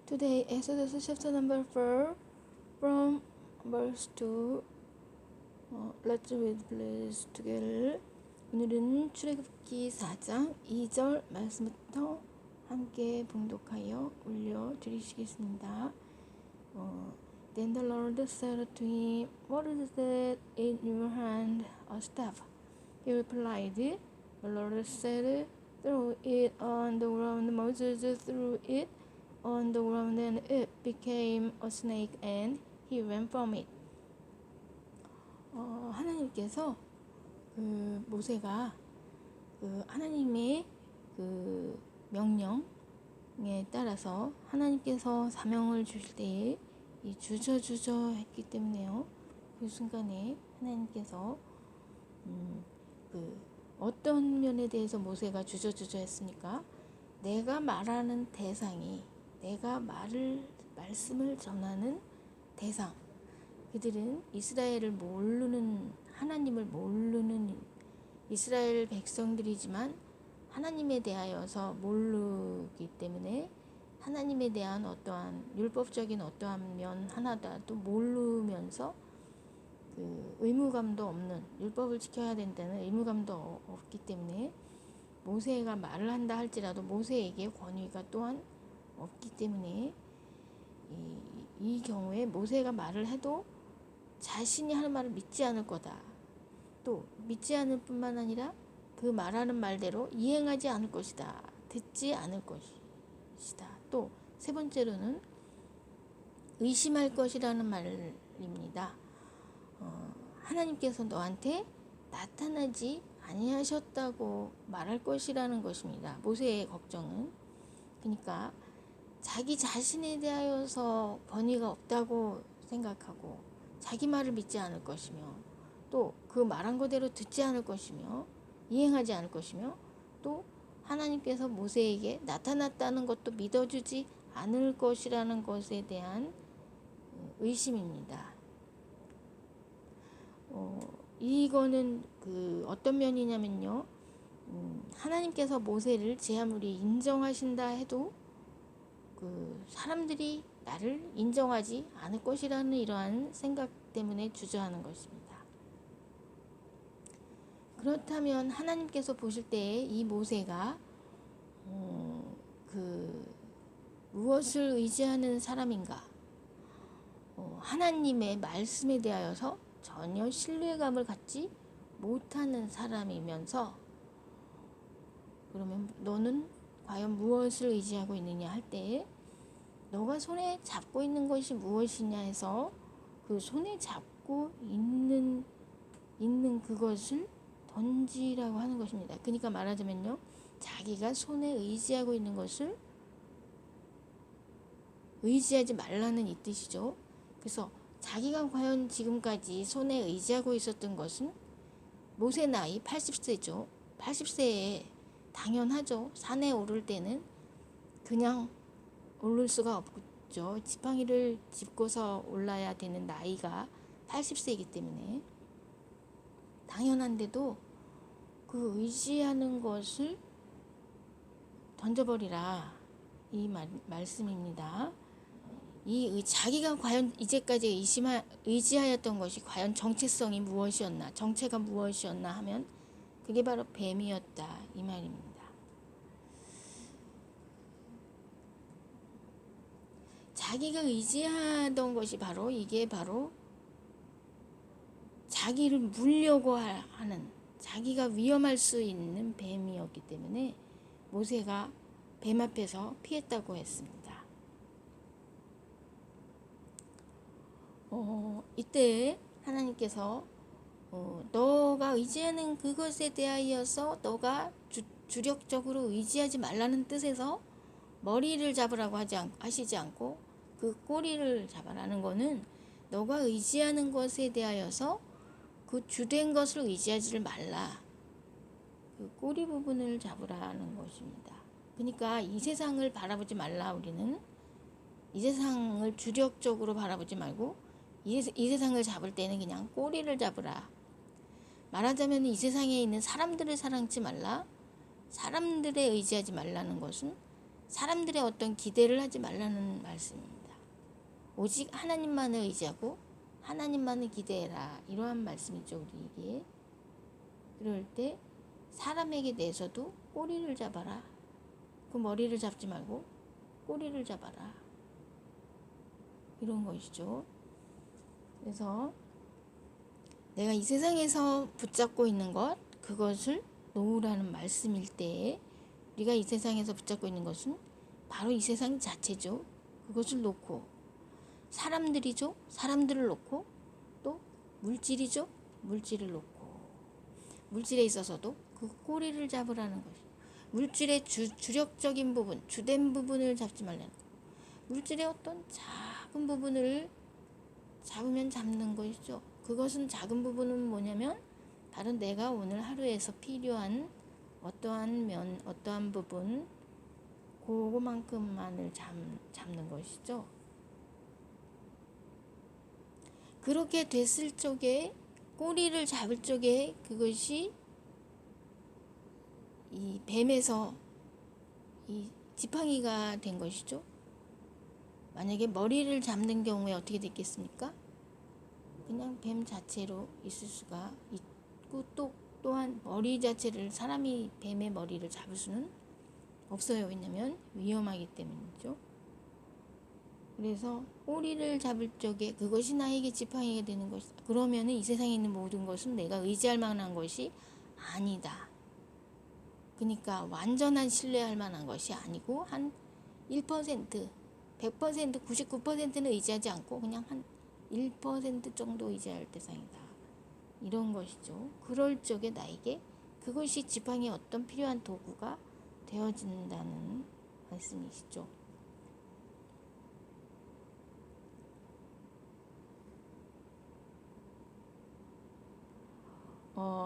Today, Exodus chapter number 4, from verse 2. Let's read please together. 오늘은 출애굽기 4장 2절 말씀부터 함께 봉독하여 올려드리시겠습니다. Then the Lord said to him, What is that in your hand? A staff. He replied, The Lord said, Throw it on the ground. Moses threw it on the ground and it became a snake and he ran from it. 하나님께서 모세가 하나님의 명령에 따라서 하나님께서 사명을 주실 때에 이 주저주저 했기 때문에요. 그 순간에 하나님께서 어떤 면에 대해서 모세가 주저주저 했습니까? 내가 말하는 대상이, 내가 말씀을 전하는 대상, 그들은 이스라엘을 모르는, 하나님을 모르는 이스라엘 백성들이지만 하나님에 대하여서 모르기 때문에 하나님에 대한 어떠한 율법적인 어떠한 면 하나도 모르면서 의무감도 없는, 율법을 지켜야 된다는 의무감도 없기 때문에 모세가 말을 한다 할지라도 모세에게 권위가 또한 없기 때문에 이 경우에 모세가 말을 해도 자신이 하는 말을 믿지 않을 거다. 또 믿지 않을 뿐만 아니라 그 말하는 말대로 이행하지 않을 것이다. 듣지 않을 것이다. 또 세 번째로는 의심할 것이라는 말입니다. 하나님께서 너한테 나타나지 아니하셨다고 말할 것이라는 것입니다. 모세의 걱정은. 그러니까 자기 자신에 대하여서 권위가 없다고 생각하고 자기 말을 믿지 않을 것이며 또 그 말한 거대로 듣지 않을 것이며 이행하지 않을 것이며 또 하나님께서 모세에게 나타났다는 것도 믿어주지 않을 것이라는 것에 대한 의심입니다. 이거는 어떤 면이냐면요. 하나님께서 모세를 제 아무리 인정하신다 해도 사람들이 나를 인정하지 않을 것이라는 이러한 생각 때문에 주저하는 것입니다. 그렇다면 하나님께서 보실 때에 이 모세가 무엇을 의지하는 사람인가? 하나님의 말씀에 대하여서 전혀 신뢰감을 갖지 못하는 사람이면서 그러면 너는 과연 무엇을 의지하고 있느냐 할 때에 너가 손에 잡고 있는 것이 무엇이냐 해서 그 손에 잡고 있는 그것을 던지라고 하는 것입니다. 그러니까 말하자면요, 자기가 손에 의지하고 있는 것을 의지하지 말라는 이 뜻이죠. 그래서 자기가 과연 지금까지 손에 의지하고 있었던 것은 모세 나이 80세죠. 80세에 당연하죠. 산에 오를 때는 그냥 오를 수가 없죠. 지팡이를 짚고서 올라야 되는 나이가 80세이기 때문에 당연한데도 그 의지하는 것을 던져버리라 이 말씀입니다. 자기가 과연 이제까지 의지하였던 것이 과연 정체성이 무엇이었나, 정체가 무엇이었나 하면 그게 바로 뱀이었다 이 말입니다. 자기가 의지하던 것이 이게 바로 자기를 물려고 하는, 자기가 위험할 수 있는 뱀이었기 때문에 모세가 뱀 앞에서 피했다고 했습니다. 이때 하나님께서 너가 의지하는 그것에 대하여서 너가 주력적으로 의지하지 말라는 뜻에서 머리를 잡으라고 하시지 않고 그 꼬리를 잡아라는 거는 너가 의지하는 것에 대하여서 그 주된 것을 의지하지를 말라. 그 꼬리 부분을 잡으라는 것입니다. 그러니까 이 세상을 바라보지 말라. 우리는 이 세상을 주력적으로 바라보지 말고 이 세상을 잡을 때는 그냥 꼬리를 잡으라. 말하자면 이 세상에 있는 사람들을 사랑치 말라. 사람들에 의지하지 말라는 것은 사람들의 어떤 기대를 하지 말라는 말씀입니다. 오직 하나님만을 의지하고 하나님만을 기대해라. 이러한 말씀이죠, 우리에게. 그럴 때 사람에게 대해서도 꼬리를 잡아라. 그 머리를 잡지 말고 꼬리를 잡아라. 이런 것이죠. 그래서 내가 이 세상에서 붙잡고 있는 것, 그것을 놓으라는 말씀일 때, 우리가 이 세상에서 붙잡고 있는 것은 바로 이 세상 자체죠. 그것을 놓고, 사람들이죠. 사람들을 놓고, 또 물질이죠. 물질을 놓고, 물질에 있어서도 그 꼬리를 잡으라는 것이, 물질의 주력적인 부분, 주된 부분을 잡지 말라는 것. 물질의 어떤 작은 부분을 잡으면 잡는 것이죠. 그것은 작은 부분은 뭐냐면 다른 내가 오늘 하루에서 필요한 어떠한 부분, 그거만큼만을 잡는 것이죠. 그렇게 됐을 적에, 꼬리를 잡을 적에, 그것이 이 뱀에서 이 지팡이가 된 것이죠. 만약에 머리를 잡는 경우에 어떻게 됐겠습니까? 그냥 뱀 자체로 있을 수가 있고, 또한 머리 자체를, 사람이 뱀의 머리를 잡을 수는 없어요. 왜냐면 위험하기 때문이죠. 그래서 꼬리를 잡을 적에 그것이 나에게 지팡이가 되는 것이다. 그러면 이 세상에 있는 모든 것은 내가 의지할 만한 것이 아니다. 그러니까 완전한 신뢰할 만한 것이 아니고 한 1%, 100%, 99%는 의지하지 않고 그냥 한 1% 정도 의지할 대상이다. 이런 것이죠. 그럴 적에 나에게 그것이 지팡이의 어떤 필요한 도구가 되어진다는 말씀이시죠.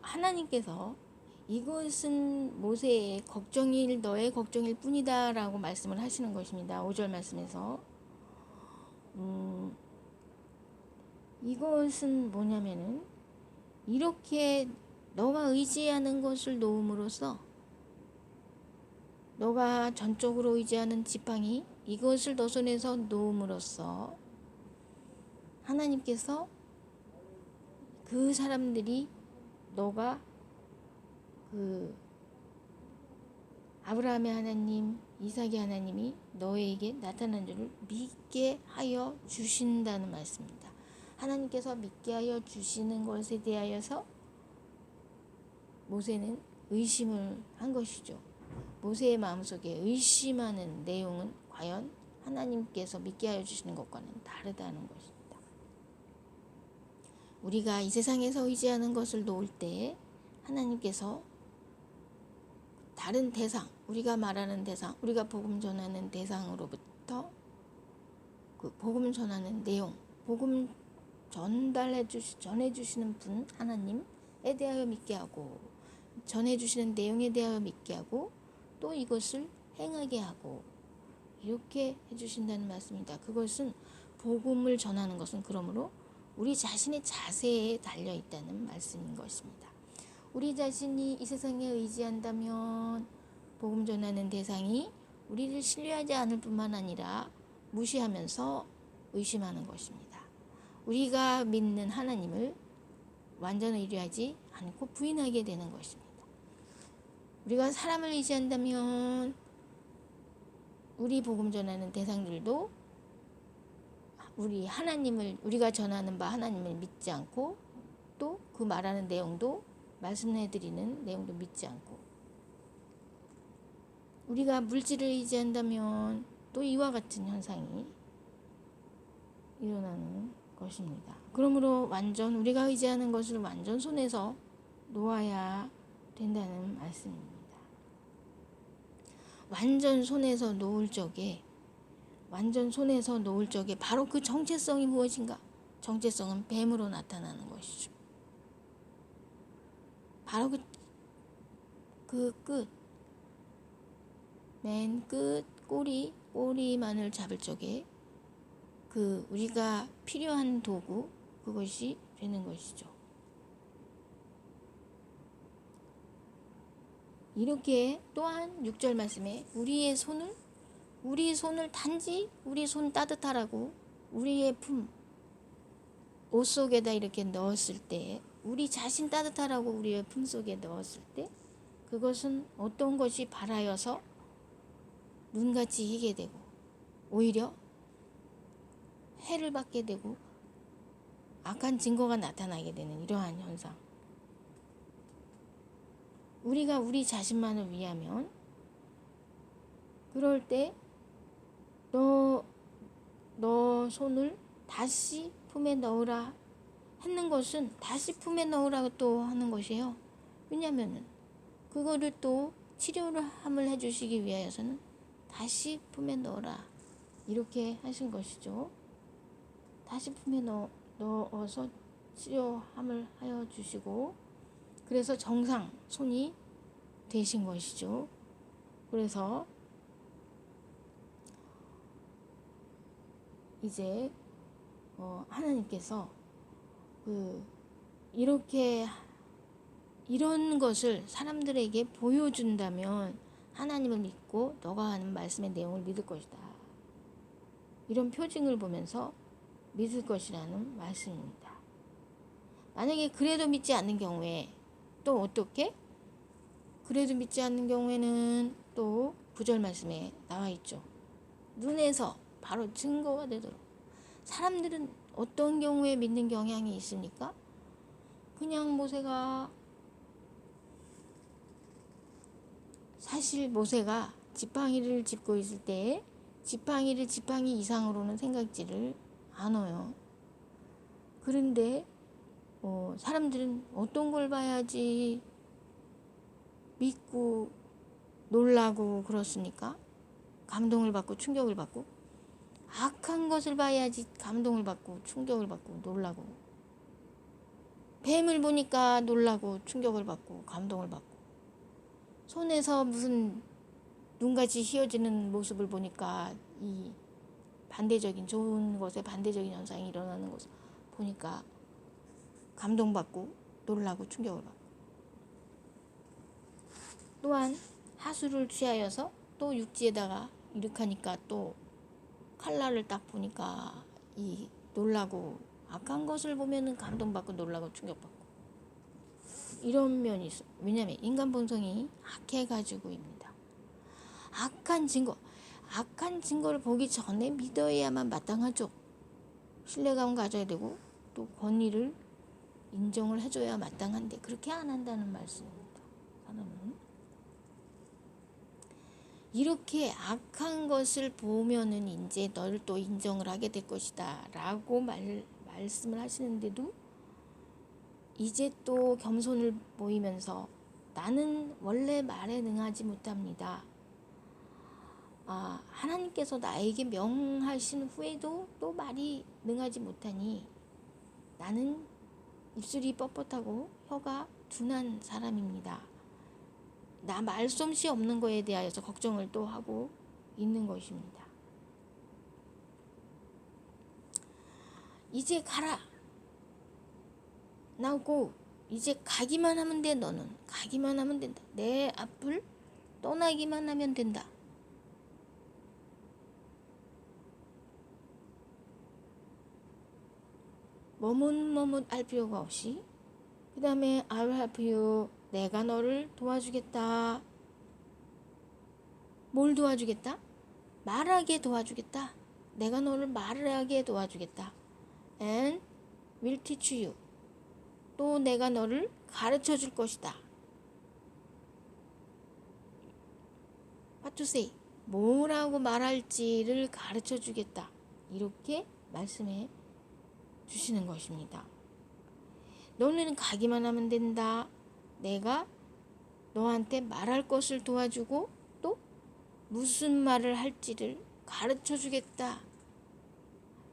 하나님께서 이것은 모세의 걱정일, 너의 걱정일 뿐이다 라고 말씀을 하시는 것입니다. 5절 말씀에서 이것은 뭐냐면은 이렇게 너가 의지하는 것을 놓음으로써, 너가 전적으로 의지하는 지팡이, 이것을 너 손에서 놓음으로써 하나님께서 그 사람들이 너가 그 아브라함의 하나님, 이삭의 하나님이 너에게 나타난 줄을 믿게 하여 주신다는 말씀입니다. 하나님께서 믿게 하여 주시는 것에 대하여서 모세는 의심을 한 것이죠. 모세의 마음속에 의심하는 내용은 과연 하나님께서 믿게 하여 주시는 것과는 다르다는 것입니다. 우리가 이 세상에서 의지하는 것을 놓을 때 하나님께서 다른 대상, 우리가 말하는 대상, 우리가 복음 전하는 대상으로부터 그 복음 전하는 내용, 복음 전해주시는 분 하나님에 대하여 믿게 하고, 전해주시는 내용에 대하여 믿게 하고, 또 이것을 행하게 하고, 이렇게 해주신다는 말씀입니다. 그것은 복음을 전하는 것은 그러므로 우리 자신의 자세에 달려있다는 말씀인 것입니다. 우리 자신이 이 세상에 의지한다면 복음 전하는 대상이 우리를 신뢰하지 않을 뿐만 아니라 무시하면서 의심하는 것입니다. 우리가 믿는 하나님을 완전히 의뢰하지 않고 부인하게 되는 것입니다. 우리가 사람을 의지한다면 우리 복음 전하는 대상들도 우리가 전하는 바 하나님을 믿지 않고, 또 그 말하는 내용도, 말씀해드리는 내용도 믿지 않고, 우리가 물질을 의지한다면 또 이와 같은 현상이 일어나는 것입니다. 그러므로 우리가 의지하는 것을 완전 손에서 놓아야 된다는 말씀입니다. 완전 손에서 놓을 적에 바로 그 정체성이 무엇인가? 정체성은 뱀으로 나타나는 것이죠. 바로 그 끝, 맨 끝 꼬리만을 잡을 적에 그 우리가 필요한 도구, 그것이 되는 것이죠. 이렇게 또한 6절 말씀에 우리의 손을 우리 손을 단지 우리 손 따뜻하라고 우리의 품, 옷 속에다 이렇게 넣었을 때, 우리 자신 따뜻하라고 우리의 품 속에 넣었을 때, 그것은 어떤 것이 발하여서 눈같이 희게 되고 오히려 해를 받게 되고 악한 증거가 나타나게 되는 이러한 현상. 우리가 우리 자신만을 위하면 그럴 때 너 손을 다시 품에 넣으라 하는 것은 다시 품에 넣으라고 또 하는 것이에요. 왜냐하면 그거를 또 치료를 함을 해주시기 위하여서는 다시 품에 넣어라 이렇게 하신 것이죠. 다시 품에 넣어서 치료함을 하여 주시고 그래서 정상 손이 되신 것이죠. 그래서 이제 하나님께서 이렇게 이런 것을 사람들에게 보여준다면 하나님을 믿고 너가 하는 말씀의 내용을 믿을 것이다. 이런 표징을 보면서 믿을 것이라는 말씀입니다. 만약에 그래도 믿지 않는 경우에 또 어떻게? 그래도 믿지 않는 경우에는 또 9절 말씀에 나와 있죠. 눈에서 바로 증거가 되도록. 사람들은 어떤 경우에 믿는 경향이 있습니까? 그냥 모세가 사실 모세가 지팡이를 짚고 있을 때 지팡이를 지팡이 이상으로는 생각지를 않아요. 그런데 사람들은 어떤 걸 봐야지 믿고 놀라고 그렇습니까? 감동을 받고 충격을 받고 악한 것을 봐야지 감동을 받고 충격을 받고 놀라고 뱀을 보니까 놀라고 충격을 받고 감동을 받고 손에서 무슨 눈같이 휘어지는 모습을 보니까 이 반대적인 좋은 것에 반대적인 현상이 일어나는 것을 보니까 감동받고 놀라고 충격을 받고 또한 하수를 취하여서 또 육지에다가 이렇게 하니까 또 칼날을 딱 보니까 이 놀라고 악한 것을 보면은 감동받고 놀라고 충격받고 이런 면이 있어요. 왜냐하면 인간 본성이 악해가지고입니다. 악한 증거를 보기 전에 믿어야만 마땅하죠. 신뢰감 가져야 되고 또 권위를 인정을 해줘야 마땅한데 그렇게 안 한다는 말씀입니다. 사람은 이렇게 악한 것을 보면은 이제 너를 또 인정을 하게 될 것이다 라고 말씀을 하시는데도 이제 또 겸손을 보이면서 나는 원래 말에 능하지 못합니다. 하나님께서 나에게 명하신 후에도 또 말이 능하지 못하니 나는 입술이 뻣뻣하고 혀가 둔한 사람입니다. 나 말솜씨 없는 거에 대하여서 걱정을 또 하고 있는 것입니다. 이제 가라. 나고 이제 가기만 하면 돼. 너는 가기만 하면 된다. 내 앞을 떠나기만 하면 된다. 머뭇머뭇 할 필요가 없이 그 다음에 I will help you. 내가 너를 도와주겠다. 뭘 도와주겠다? 말하게 도와주겠다. 내가 너를 말하게 도와주겠다. And will teach you. 또 내가 너를 가르쳐 줄 것이다. What to say. 뭐라고 말할지를 가르쳐 주겠다. 이렇게 말씀해 주시는 것입니다. 너는 가기만 하면 된다. 내가 너한테 말할 것을 도와주고 또 무슨 말을 할지를 가르쳐 주겠다.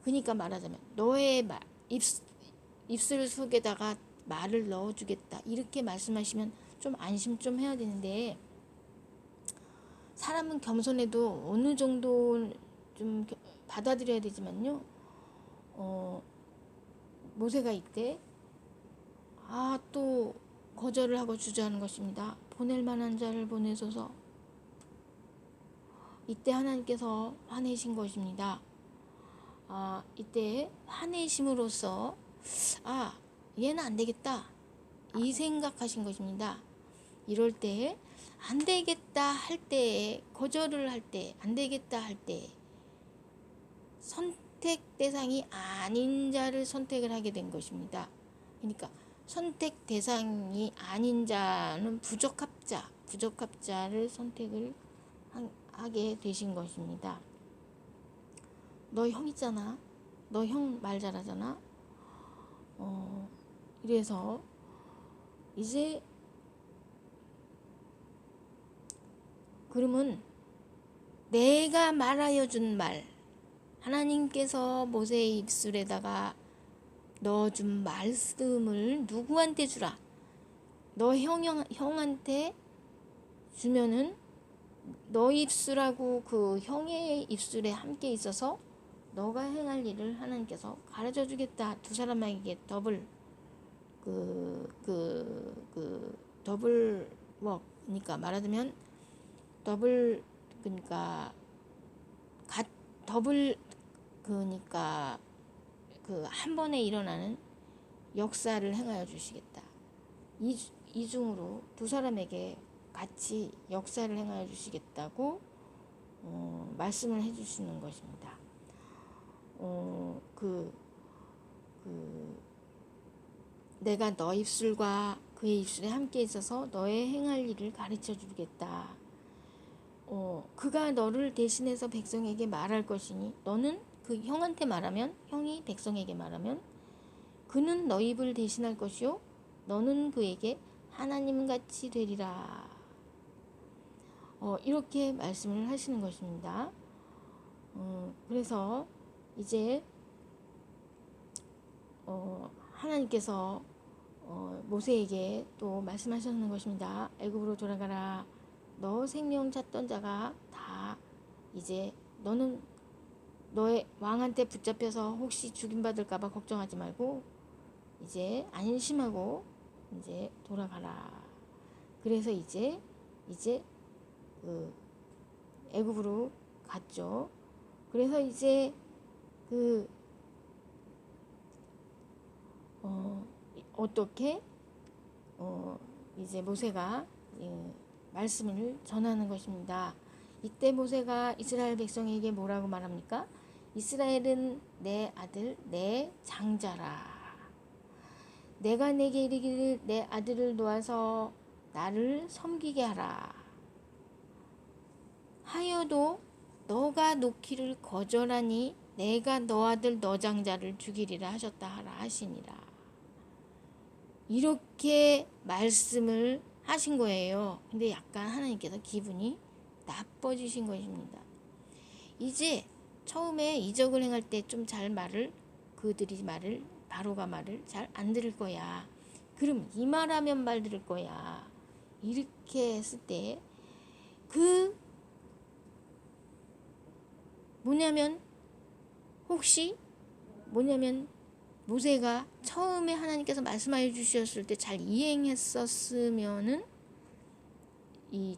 그러니까 말하자면 너의 입술 속에다가 말을 넣어주겠다. 이렇게 말씀하시면 좀 안심 좀 해야 되는데 사람은 겸손해도 어느 정도 좀 받아들여야 되지만요. 모세가 이때 또 거절을 하고 주저하는 것입니다. 보낼 만한 자를 보내소서. 이때 하나님께서 화내신 것입니다. 이때 화내심으로써 얘는 안 되겠다 이 생각하신 것입니다. 이럴 때 안 되겠다 할 때, 거절을 할 때, 안 되겠다 할 때 선택 대상이 아닌 자를 선택을 하게 된 것입니다. 그러니까 선택 대상이 아닌 자는 부적합자를 선택을 하게 되신 것입니다. 너 형 있잖아. 너 형 말 잘하잖아. 이래서 이제 그러면 내가 말하여 준 말, 하나님께서 모세의 입술에다가 넣어준 말씀을 누구한테 주라. 너 형한테 주면은 너 입술하고 그 형의 입술에 함께 있어서 너가 행할 일을 하나님께서 가르쳐 주겠다. 두 사람에게 더블 더블 워크니까 말하자면 더블 그러니까 더블 그러니까 한 번에 일어나는 역사를 행하여 주시겠다. 이중으로 두 사람에게 같이 역사를 행하여 주시겠다고 말씀을 해주시는 것입니다. 내가 너 입술과 그의 입술에 함께 있어서 너의 행할 일을 가르쳐 주겠다. 그가 너를 대신해서 백성에게 말할 것이니 너는 그 형한테 말하면, 형이 백성에게 말하면 그는 너 입을 대신할 것이요 너는 그에게 하나님같이 되리라. 이렇게 말씀을 하시는 것입니다. 그래서 이제 하나님께서 모세에게 또 말씀하셨는 것입니다. 애굽으로 돌아가라. 너 생명 찾던 자가 다 이제 너는 너의 왕한테 붙잡혀서 혹시 죽임받을까봐 걱정하지 말고 이제 안심하고 이제 돌아가라. 그래서 이제 애굽으로 갔죠. 그래서 이제 어떻게 이제 모세가 말씀을 전하는 것입니다. 이때 모세가 이스라엘 백성에게 뭐라고 말합니까? 이스라엘은 내 아들 내 장자라. 내가 내게 이르기를 내 아들을 놓아서 나를 섬기게 하라. 하여도 너가 놓기를 거절하니 내가 너 아들 너 장자를 죽이리라 하셨다 하라 하시니라. 이렇게 말씀을 하신 거예요. 근데 약간 하나님께서 기분이 나빠지신 것입니다. 이제 처음에 이적을 행할 때 좀 잘 그들이 말을 바로가 말을 잘 안 들을 거야. 그럼 이 말하면 말 들을 거야. 이렇게 했을 때 뭐냐면 모세가 처음에 하나님께서 말씀하여 주셨을 때 잘 이행했었으면은 이